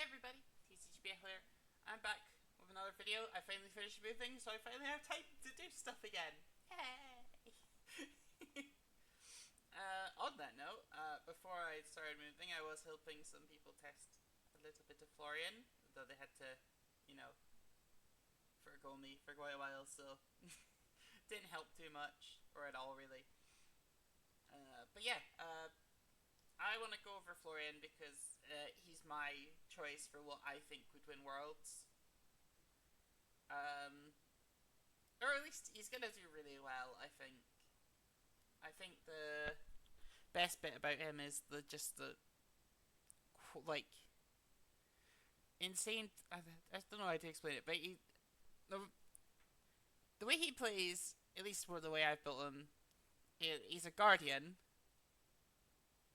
Hey everybody, TCGB here. I'm back with another video. I finally finished moving, so I finally have time to do stuff again. Yay! On that note, before I started moving, I was helping some people test a little bit of Florian, though they had to, you know, forgo me for quite a while, so didn't help too much, or at all really. But yeah, I want to go over Florian because he's my choice for what I think would win Worlds. Um, or at least he's gonna do really well. I think. I think the best bit about him is the like insane. I don't know how to explain it, but the, the way he plays, at least for the way I've built him, he's a guardian,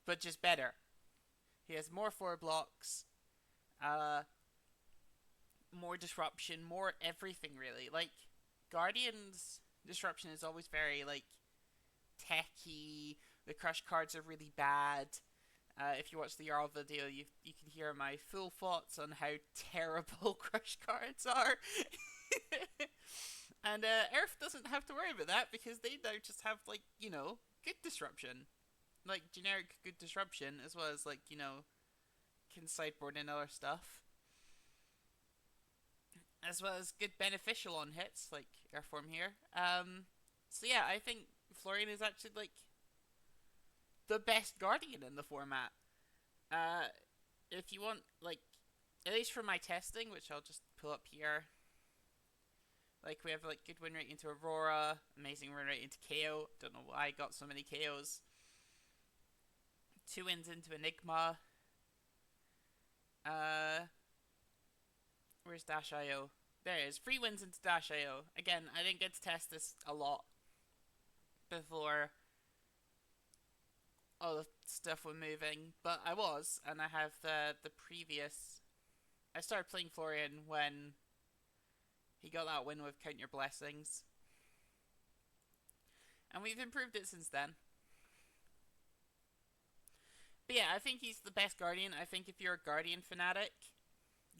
but just better. He has more forward blocks, uh, more disruption, more everything really. Like Guardian's disruption is always very like techy. The crush cards are really bad. If you watch the Jarl video, you can hear my full thoughts on how terrible crush cards are. And Earth doesn't have to worry about that because they now just have like good disruption, like generic good disruption, as well as like can sideboard and other stuff, as well as good beneficial on hits like Airform here. So yeah, I think Florian is actually like the best Guardian in the format. Uh, if you want, like, at least for my testing, which I'll just pull up here, like we have like good win rate into Aurora, amazing win rate into KO. Don't know why I got so many KOs. 2 wins into Enigma. Uh, where's Dash.io? There it is. 3 wins into Dash.io. Again, I didn't get to test this a lot before all the stuff was moving, but I was, and I have the previous. I started playing Florian when he got that win with Count Your Blessings, and we've improved it since then. But yeah, I think he's the best Guardian. I think if you're a Guardian fanatic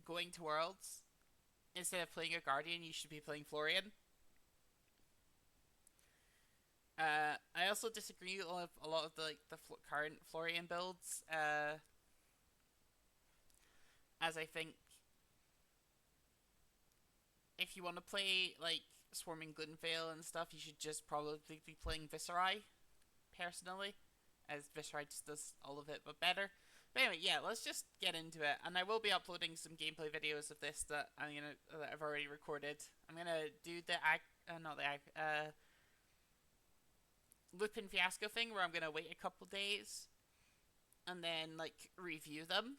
going to Worlds, instead of playing a Guardian, you should be playing Florian. I also disagree with a lot of the current Florian builds, as I think if you want to play like Swarming Glenvale and stuff, you should just probably be playing Viserai, personally, as Viserai just does all of it but better. But anyway, yeah, let's just get into it, and I will be uploading some gameplay videos of this that I've already recorded. I'm gonna do the not the Lupin Fiasco thing where I'm gonna wait a couple days and then like review them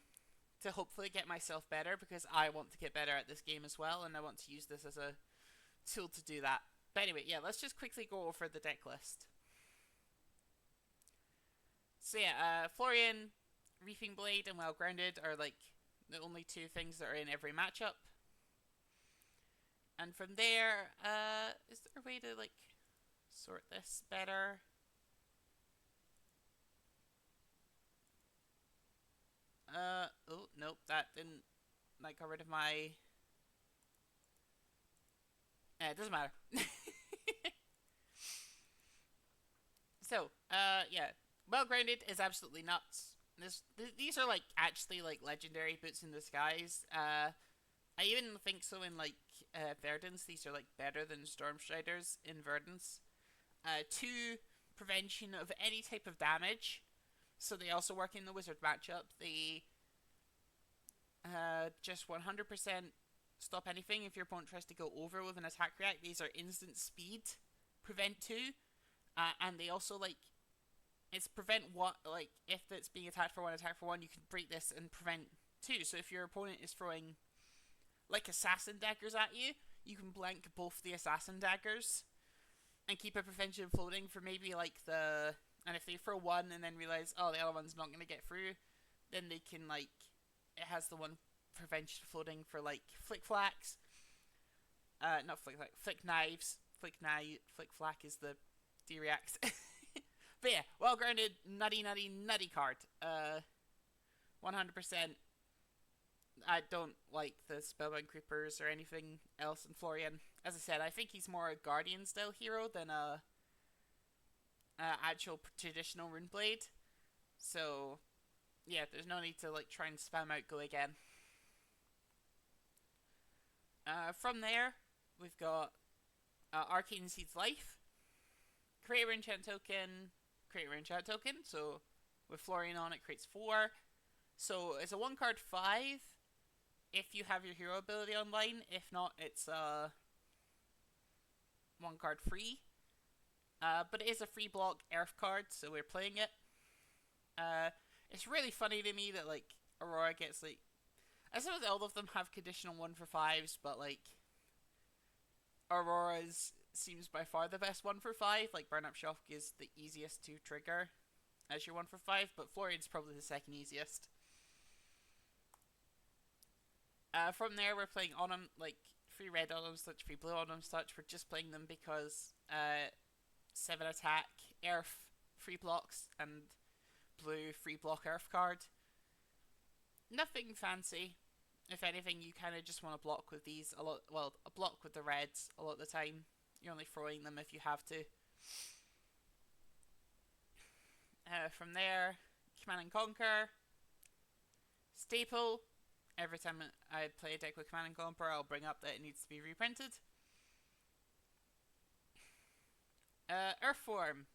to hopefully get myself better, because I want to get better at this game as well, and I want to use this as a tool to do that. But anyway, yeah, let's just quickly go over the deck list. So yeah, Florian, Reaping Blade, and Well Grounded are like the only two things that are in every matchup. And from there, is there a way to like sort this better? Oh nope, that didn't like got rid of my. It doesn't matter. So, yeah, Well Grounded is absolutely nuts. These are like actually like legendary boots in disguise. I even think so in like Verdance. These are like better than Stormstriders in Verdance. Two, prevention of any type of damage. So they also work in the Wizard matchup. They just 100% stop anything if your opponent tries to go over with an attack react. These are instant speed. Prevent 2. And they also like it's prevent what, like if it's being attacked for 1, attack for 1, you can break this and prevent 2. So if your opponent is throwing like assassin daggers at you, you can blank both the assassin daggers and keep a prevention floating for maybe like the. And if they throw 1 and then realize, oh, the other one's not going to get through, then they can like. It has the one prevention floating for like flick flacks. Not flick flack, flick knives. Flick flack is the D-react. But yeah, Well Grounded, nutty card. 100% I don't like the Spellbound Creepers or anything else in Florian. As I said, I think he's more a Guardian style hero than a actual traditional Runeblade. So yeah, there's no need to like try and spam out go again. From there, we've got Arcane Seed's Life. Create a rune enchant token. Create a rune enchant token. So with Florian on, it creates 4. So it's a 1 card 5 if you have your hero ability online. If not, it's 1 card free. But it is a free block Earth card, so we're playing it. It's really funny to me that like Aurora gets like, I suppose all of them have conditional 1 for 5s, but like Aurora's seems by far the best 1 for 5. Like Burn Up Shock is the easiest to trigger as your 1 for 5, but Florian's probably the second easiest. From there, we're playing Autumn, like 3 red Autumn Touch, 3 blue Autumn Touch. We're just playing them because 7 attack, Earth, 3 blocks, and blue 3 block Earth card. Nothing fancy. If anything, you kind of just want to block with these a lot. Well, a block with the reds a lot of the time. You're only throwing them if you have to. From there, Command and Conquer. Staple. Every time I play a deck with Command and Conquer, I'll bring up that it needs to be reprinted. Earthworm.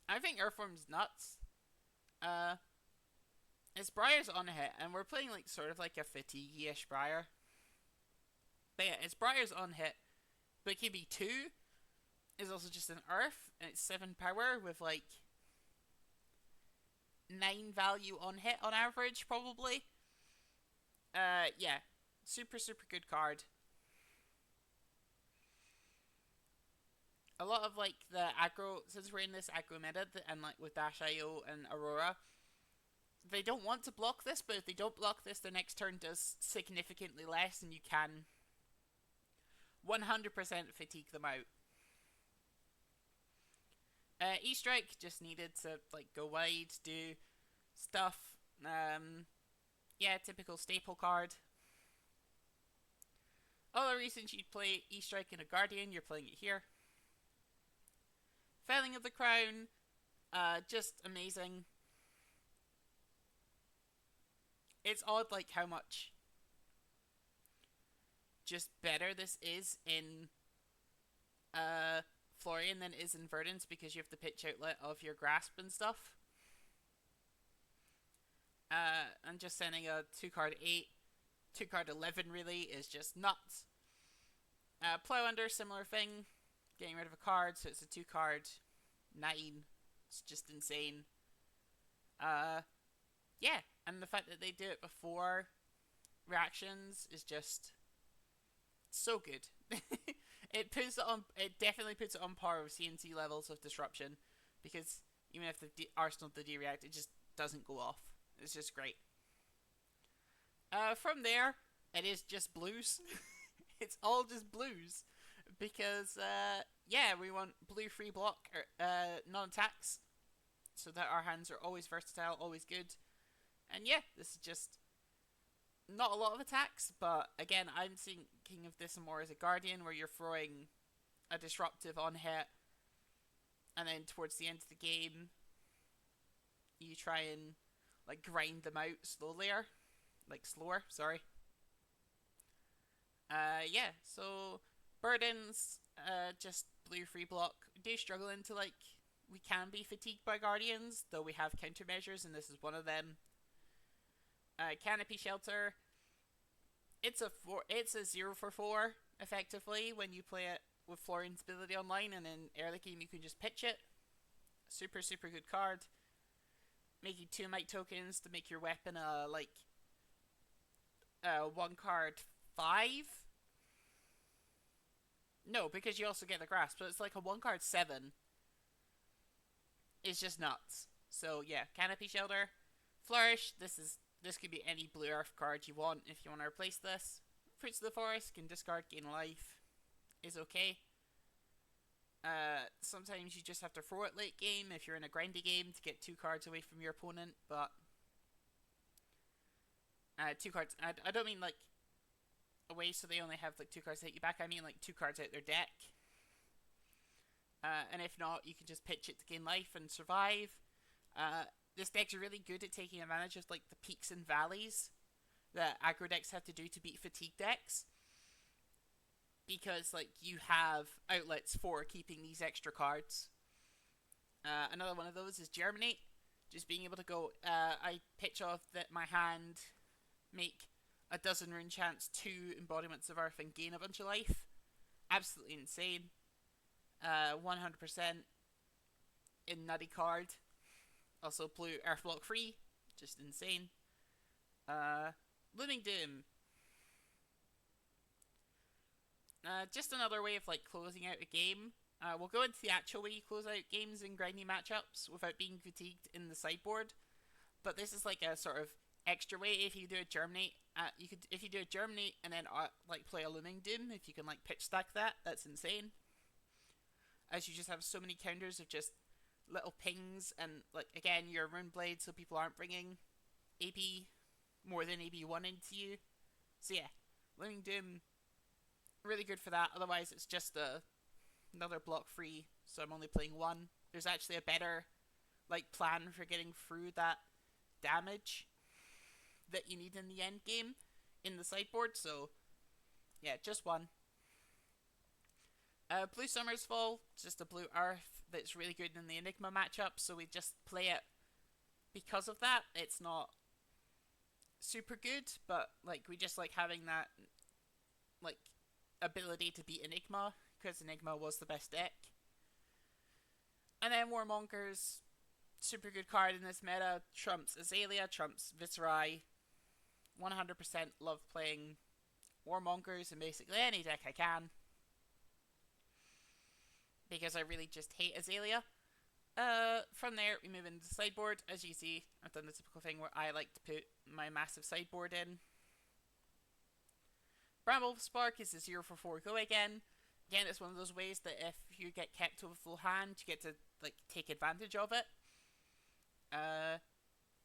I think Earthworm's nuts. It's Briar's on hit, and we're playing like sort of like a fatigue-ish Briar. But yeah, it's Briar's on hit, but it can be 2. It's also just an Earth, and it's 7 power with like 9 value on hit on average, probably. Yeah, super good card. A lot of like the aggro, since we're in this aggro meta, and like with Dash.io and Aurora, they don't want to block this, but if they don't block this, their next turn does significantly less, and you can 100% fatigue them out. E-Strike just needed to like go wide, do stuff. Yeah, typical staple card. Other reasons you'd play E-Strike in a Guardian, you're playing it here. Felling of the Crown, just amazing. It's odd like how much just better this is in Florian than it is in Verdance, because you have the pitch outlet of your Grasp and stuff. And just sending a 2 card 8, 2 card 11 really is just nuts. Plow Under, similar thing. Getting rid of a card, so it's a 2 card 9. It's just insane. Yeah, and the fact that they do it before reactions is just so good. It puts it on. It definitely puts it on par with CNC levels of disruption, because even if the Arsenal the D-react, it just doesn't go off. It's just great. From there, it is just blues. It's all just blues, because yeah, we want blue free block non-attacks, so that our hands are always versatile, always good. And yeah, this is just not a lot of attacks, but again, I'm thinking of this more as a Guardian, where you're throwing a disruptive on hit, and then towards the end of the game, you try and like grind them out slower, sorry. Yeah, so burdens, just blue free block. We do struggle into like, we can be fatigued by Guardians, though we have countermeasures, and this is one of them. Canopy Shelter. It's a 0 for 4 effectively when you play it with Florian's ability online, and in early game you can just pitch it. Super good card. Making 2 might tokens to make your weapon a 1 card 5. No, because you also get the grasp, so it's like a 1 card 7. It's just nuts. So yeah, Canopy Shelter. Flourish, this could be any blue earth card you want if you want to replace this. Fruits of the Forest, can discard, gain life. Is okay. Sometimes you just have to throw it late game if you're in a grindy game to get 2 cards away from your opponent, but Two cards. I don't mean like away, so they only have like two cards to hit you back. I mean like two cards out their deck. And if not, you can just pitch it to gain life and survive. Uh, this deck's really good at taking advantage of like the peaks and valleys that aggro decks have to do to beat fatigue decks, because like you have outlets for keeping these extra cards. Another one of those is Germinate. Just being able to go, I pitch off that my hand, make a dozen rune chance, 2 embodiments of earth, and gain a bunch of life. Absolutely insane. 100% in nutty card. Also blue earth block free. Just insane. Looming Doom. Just another way of like closing out a game. We'll go into the actual way you close out games in grindy matchups without being fatigued in the sideboard. But this is like a sort of extra way. If you do a Germinate, if you do a Germinate and then like play a Looming Doom, if you can like pitch stack that, that's insane. As you just have so many counters of just little pings, and like again your Rune Blade, so people aren't bringing AB more than AB1 into you. So yeah, Looming Doom, really good for that. Otherwise it's just another block free, so I'm only playing one. There's actually a better like plan for getting through that damage that you need in the end game in the sideboard, so yeah, just one. Blue Summer's Fall, just a blue earth that's really good in the Enigma matchup, so we just play it because of that. It's not super good, but like we just like having that like ability to beat Enigma, because Enigma was the best deck. And then Warmongers, super good card in this meta, trumps Azalea, trumps Viserai. 100% love playing Warmongers in basically any deck I can, because I really just hate Azalea. From there, we move into the sideboard. As you see, I've done the typical thing where I like to put my massive sideboard in. Bramble Spark is a 0 for 4 go again. Again, it's one of those ways that if you get kept to a full hand, you get to like take advantage of it.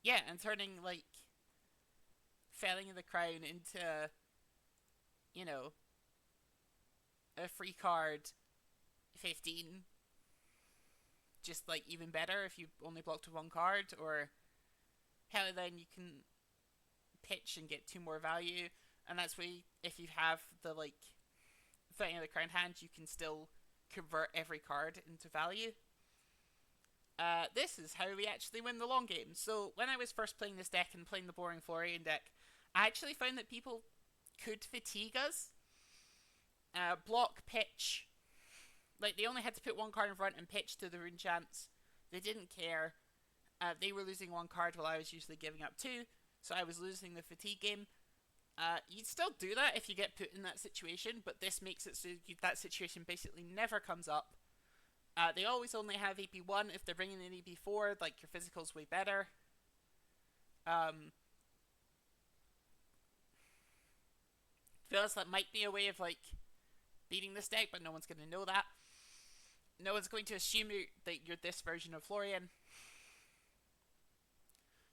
Yeah, and turning like Felling of the Crown into, you know, a free card 15, just like even better if you only blocked with one card, or hell, then you can pitch and get 2 more value, and that's where if you have the like Felling of the Crown hand, you can still convert every card into value. This is how we actually win the long game. So when I was first playing this deck and playing the boring Florian deck, I actually found that people could fatigue us. Block, pitch. Like, they only had to put one card in front and pitch to the rune chance. They didn't care. They were losing one card while I was usually giving up 2, so I was losing the fatigue game. You'd still do that if you get put in that situation, but this makes it so that situation basically never comes up. They always only have AP1. If they're bringing in AP4, like, your physical's way better. Feels that might be a way of, like, beating this deck, but no one's going to know that. No one's going to assume that you're this version of Florian.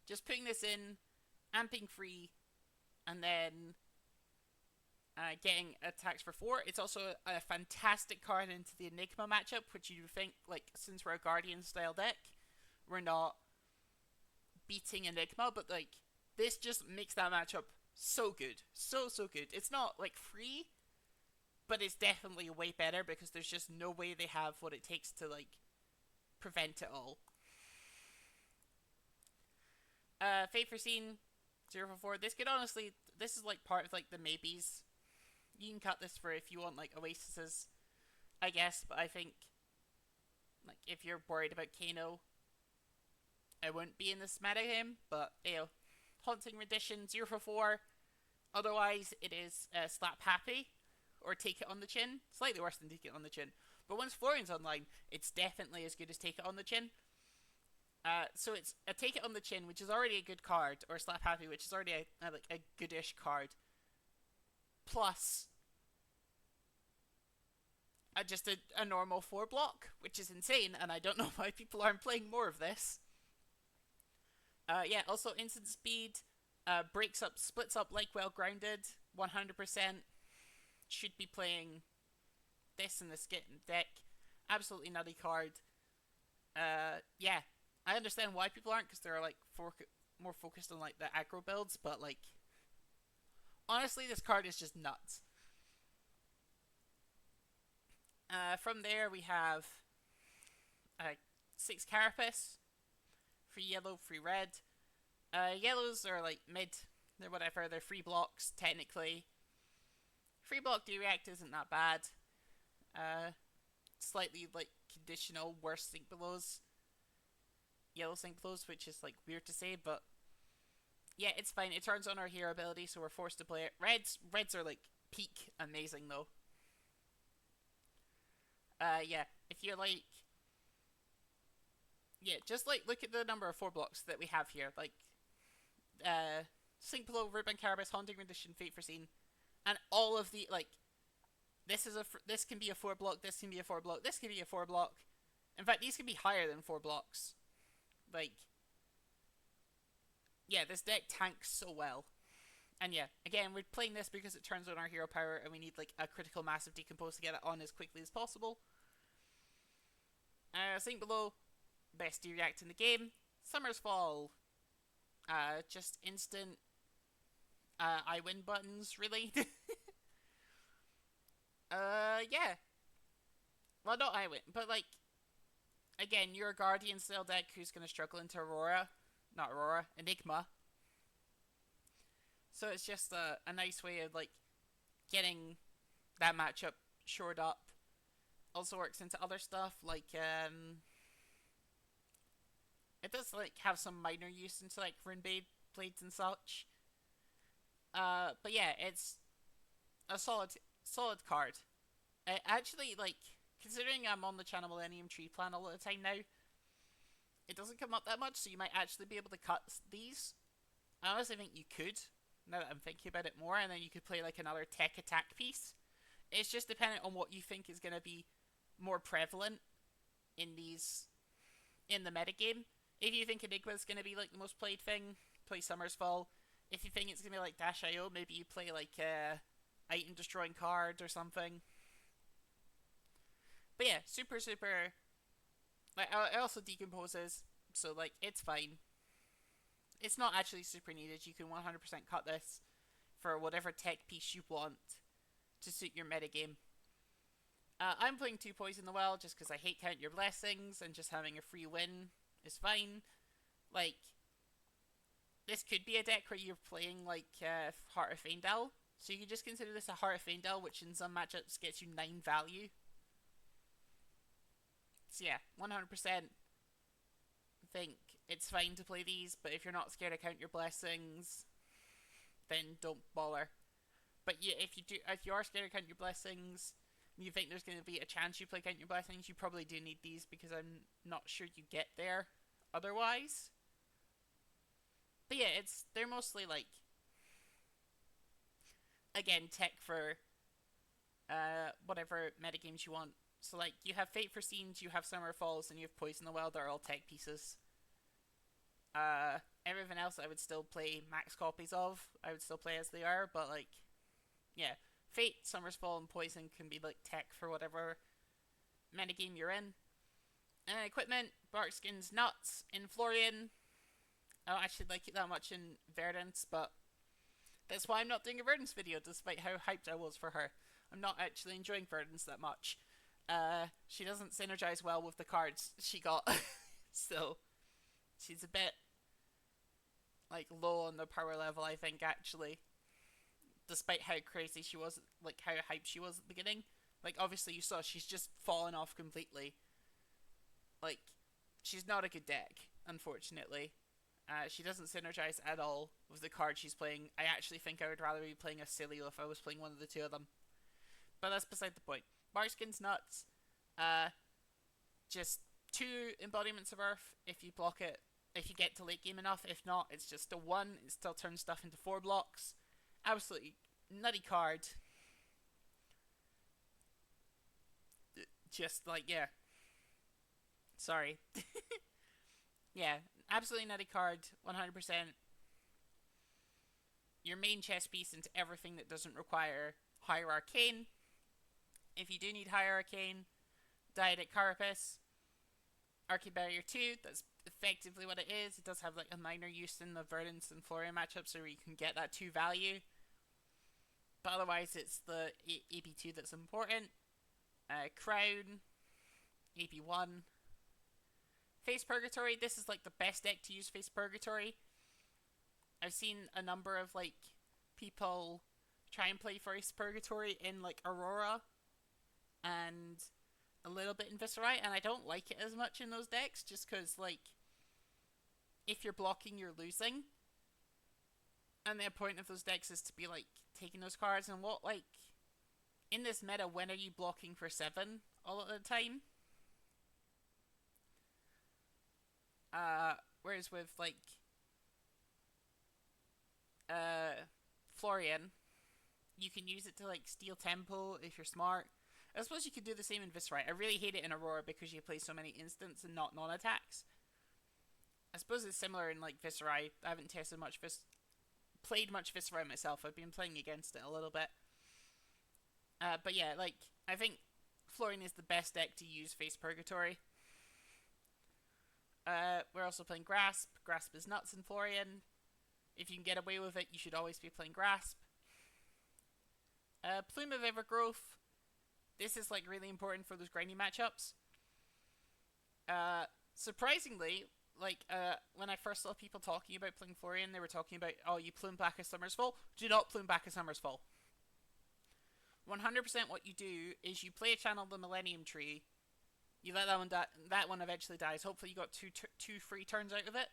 Just putting this in, amping free, and then getting attacks for 4. It's also a fantastic card into the Enigma matchup, which you think, like, since we're a Guardian style deck, we're not beating Enigma, but like this just makes that matchup so good. So good. It's not like free, but it's definitely way better because there's just no way they have what it takes to like prevent it all. Fate Foreseen, 0 for 4. This could honestly, this is like part of like the maybes. You can cut this for if you want like Oasises, I guess, but I think like if you're worried about Kano, I wouldn't be in this meta game, but you know, Haunting Rendition, 0 for 4. Otherwise, it is Slap Happy or Take It on the Chin. Slightly worse than Take It on the Chin. But once Florian's online, it's definitely as good as Take It on the Chin. So it's a Take It on the Chin, which is already a good card, or Slap Happy, which is already a goodish card, plus just a normal 4 block, which is insane, and I don't know why people aren't playing more of this. Yeah, also instant speed. Breaks up, splits up like well grounded. 100% should be playing this in the skit and deck. Absolutely nutty card. Yeah, I understand why people aren't because they're like more focused on like the aggro builds, but like honestly, this card is just nuts. From there we have 6 Carapace, free yellow, free red. Yellows are like mid, they're whatever, they're free blocks technically. Free block D-React isn't that bad. Slightly like conditional, worse sync belows. Yellow sync belows, which is like weird to say, but yeah, it's fine. It turns on our hero ability, so we're forced to play it. Reds are like peak amazing though. Yeah, if you're like, yeah, just like look at the number of 4 blocks that we have here. Like, Sync Below, Ruben Carapace, Haunting Rendition, Fate Foreseen, and all of the like. This can be a 4 block. This can be a 4 block. This can be a 4 block. In fact, these can be higher than 4 blocks. Like, yeah, this deck tanks so well. And yeah, again, we're playing this because it turns on our hero power, and we need like a critical mass of Decompose to get it on as quickly as possible. Sync Below, best D-React in the game. Summer's Fall, just instant I win buttons, really. Yeah. Well, not I win, but like, again, you're a Guardian style deck who's gonna struggle into Aurora. Not Aurora, Enigma. So it's just a nice way of like getting that matchup shored up. Also works into other stuff like it does like have some minor use into like rune blades and such. But yeah, it's a solid card. Actually, like considering I'm on the Channel Millennium Tree plan all the time now, it doesn't come up that much, so you might actually be able to cut these. I honestly think you could, now that I'm thinking about it more, and then you could play like another tech attack piece. It's just dependent on what you think is going to be more prevalent in the metagame. If you think Enigma is going to be like the most played thing, play Summer's Fall. If you think it's going to be like Dash.io, maybe you play like item destroying card or something. But yeah, super. Like, it also decomposes, so like it's fine. It's not actually super needed. You can 100% cut this for whatever tech piece you want to suit your metagame. I'm playing 2 Poison the Well just because I hate Count Your Blessings, and just having a free win is fine. Like, this could be a deck where you're playing like Heart of Faendal, so you could just consider this a Heart of Faendal, which in some matchups gets you 9 value. So yeah, 100% think it's fine to play these, but if you're not scared to Count Your Blessings, then don't bother. But yeah, if you are scared to Count Your Blessings, and you think there's going to be a chance you play Count Your Blessings, you probably do need these, because I'm not sure you get there otherwise. But yeah, they're mostly like, again, tech for whatever metagames you want. So like, you have Fate Foreseen, you have Summer Falls, and you have Poison the Well. They're all tech pieces. Everything else I would still play max copies of. I would still play as they are, but like, yeah, Fate, Summer's Fall, and Poison can be like tech for whatever metagame you're in. And equipment, Barkskin's nuts in Florian. I don't actually like it that much in Verdance, but that's why I'm not doing a Verdance video, despite how hyped I was for her. I'm not actually enjoying Verdance that much. She doesn't synergize well with the cards she got, so she's a bit like low on the power level, I think, actually. Despite how crazy she was, like how hyped she was at the beginning. Like, obviously you saw she's just fallen off completely. Like, she's not a good deck, unfortunately. She doesn't synergize at all with the card she's playing. I actually think I would rather be playing a Celio if I was playing one of the two of them. But that's beside the point. Barskin's nuts. Just 2 embodiments of Earth if you block it. If you get to late game enough. If not, it's just a 1. It still turns stuff into 4 blocks. Absolutely nutty card. Just like, yeah. Sorry. Yeah, absolutely nutty card. 100%. your main chess piece into everything that doesn't require higher arcane. If you do need higher arcane, Diadic Carapace, Arcane Barrier 2, that's effectively what it is. It does have like a minor use in the Verdance and Florian matchup, so you can get that 2 value. But otherwise, it's the AP2 that's important. Crown, AP1. Face Purgatory, this is like the best deck to use Face Purgatory. I've seen a number of like people try and play Face Purgatory in like Aurora and a little bit in Viscerai, and I don't like it as much in those decks just because like if you're blocking, you're losing. And the point of those decks is to be like taking those cards, and what like in this meta, when are you blocking for 7 all at the time? Whereas with like Florian, you can use it to like steal tempo if you're smart. I suppose you could do the same in Viscerai. I really hate it in Aurora because you play so many instants and not non-attacks. I suppose it's similar in like Viscerai. I haven't tested much played much Viscerai myself. I've been playing against it a little bit. But yeah, like I think Florian is the best deck to use Face Purgatory. We're also playing Grasp. Grasp is nuts in Florian. If you can get away with it, you should always be playing Grasp. Plume of Evergrowth. This is like really important for those grindy matchups. Surprisingly, like when I first saw people talking about playing Florian, they were talking about, oh, you plume back a Summer's Fall. Do not plume back a Summer's Fall. 100% what you do is you play a Channel of the Millennium Tree. You let that one die. That one eventually dies. Hopefully you got two free turns out of it.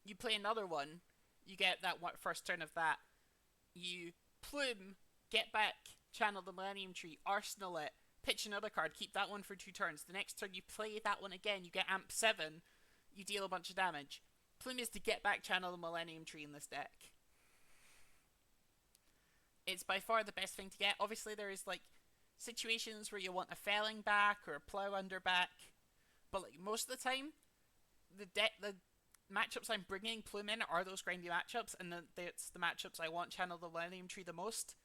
You play another one. You get that first turn of that. You plume, get back Channel the Millennium Tree, arsenal it, pitch another card, keep that one for 2 turns. The next turn you play that one again, you get Amp 7, you deal a bunch of damage. Plume is to get back Channel the Millennium Tree in this deck. It's by far the best thing to get. Obviously there is like situations where you want a Felling back or a Plow Under back, but like most of the time, the matchups I'm bringing Plume in are those grindy matchups, and it's the matchups I want Channel the Millennium Tree the most.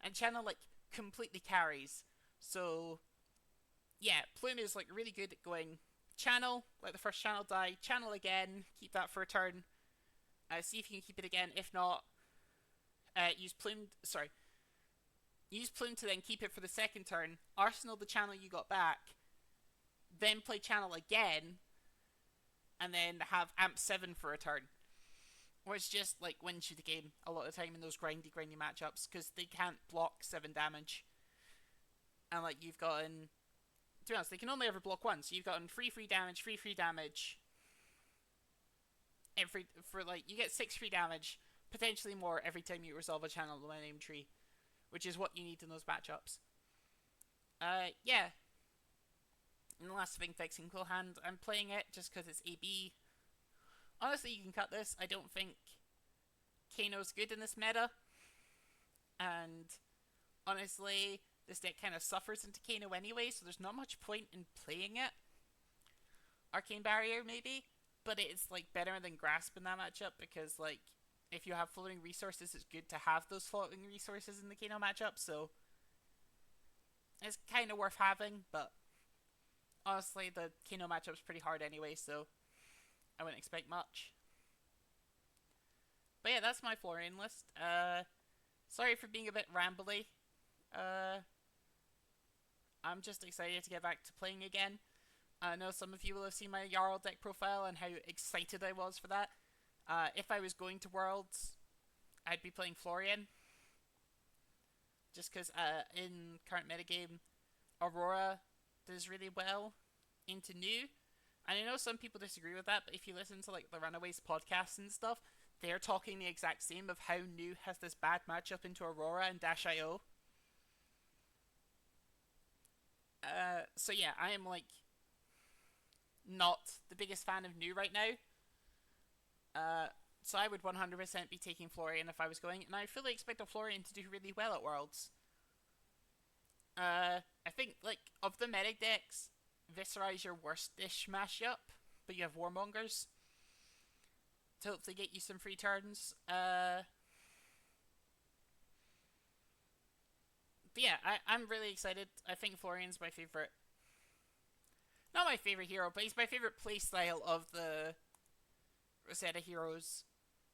And Channel like completely carries. So yeah, Plume is like really good at going Channel, let the first Channel die, Channel again, keep that for a turn, see if you can keep it again. If not, use Plume to then keep it for the second turn, arsenal the Channel you got back, then play Channel again, and then have Amp 7 for a turn. Which just like wins you the game a lot of the time in those grindy matchups, because they can't block 7 damage. And like you've gotten, to be honest, they can only ever block once. So you've gotten free damage, free damage. For like you get 6 free damage, potentially more every time you resolve a Channel Millennium Tree, which is what you need in those matchups. Yeah. And the last thing, fixing Cool Hand. I'm playing it just because it's AB. Honestly, you can cut this. I don't think Kano's good in this meta. And honestly, this deck kind of suffers into Kano anyway, so there's not much point in playing it. Arcane Barrier, maybe. But it's like better than Grasp in that matchup, because like if you have floating resources, it's good to have those floating resources in the Kano matchup, so it's kind of worth having, but honestly, the Kano matchup's pretty hard anyway, so I wouldn't expect much. But yeah, that's my Florian list. Sorry for being a bit rambly. I'm just excited to get back to playing again. I know some of you will have seen my Jarl deck profile and how excited I was for that. If I was going to Worlds, I'd be playing Florian. Just because in current metagame, Aurora does really well into New. And I know some people disagree with that, but if you listen to like the Runaways podcasts and stuff, they're talking the exact same of how New has this bad matchup into Aurora and Dash.io. So yeah, I am like not the biggest fan of New right now. So I would 100% be taking Florian if I was going, and I fully expect a Florian to do really well at Worlds. I think like of the meta decks, Viscerai is your worst-ish mashup, but you have Warmongers to hopefully get you some free turns. But yeah, I'm really excited. I think Florian's my favorite. Not my favorite hero, but he's my favorite playstyle of the Rosetta heroes.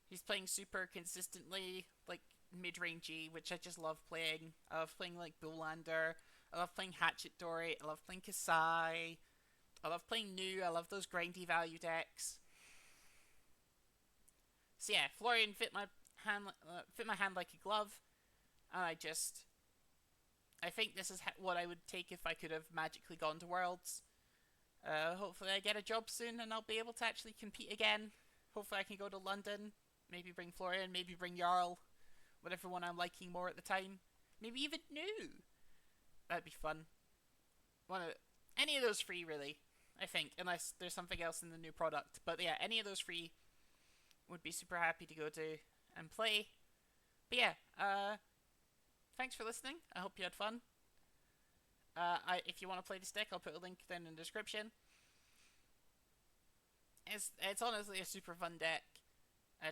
He's playing super consistently, like mid-rangey, which I just love playing. I love playing like Bullander. I love playing Hatchet Dory. I love playing Kasai. I love playing new. I love those grindy value decks. So yeah, Florian fit my hand like a glove, and I think this is what I would take if I could have magically gone to Worlds. Hopefully I get a job soon and I'll be able to actually compete again. Hopefully I can go to London, maybe bring Florian, maybe bring Jarl, whatever one I'm liking more at the time. Maybe even new. That'd be fun. Any of those free really, I think, unless there's something else in the new product. But yeah, any of those free would be super happy to go to and play. But yeah, thanks for listening. I hope you had fun. If you want to play this deck, I'll put a link down in the description. It's honestly a super fun deck.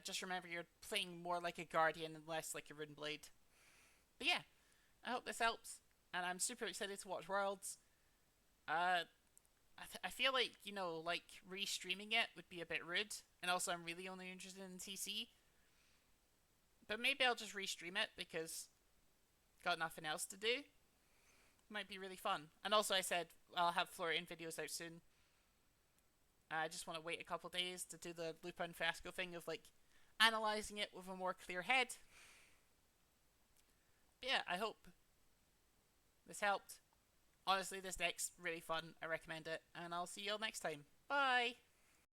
Just remember you're playing more like a Guardian and less like a Runeblade. But yeah, I hope this helps, and I'm super excited to watch Worlds. I feel like, like restreaming it would be a bit rude, and also I'm really only interested in TC. But maybe I'll just restream it because got nothing else to do. Might be really fun. And also I said I'll have Florian videos out soon. I just want to wait a couple days to do the Lupin Fiasco thing of like analysing it with a more clear head. But yeah, I hope this helped. Honestly, this deck's really fun. I recommend it. And I'll see you all next time. Bye!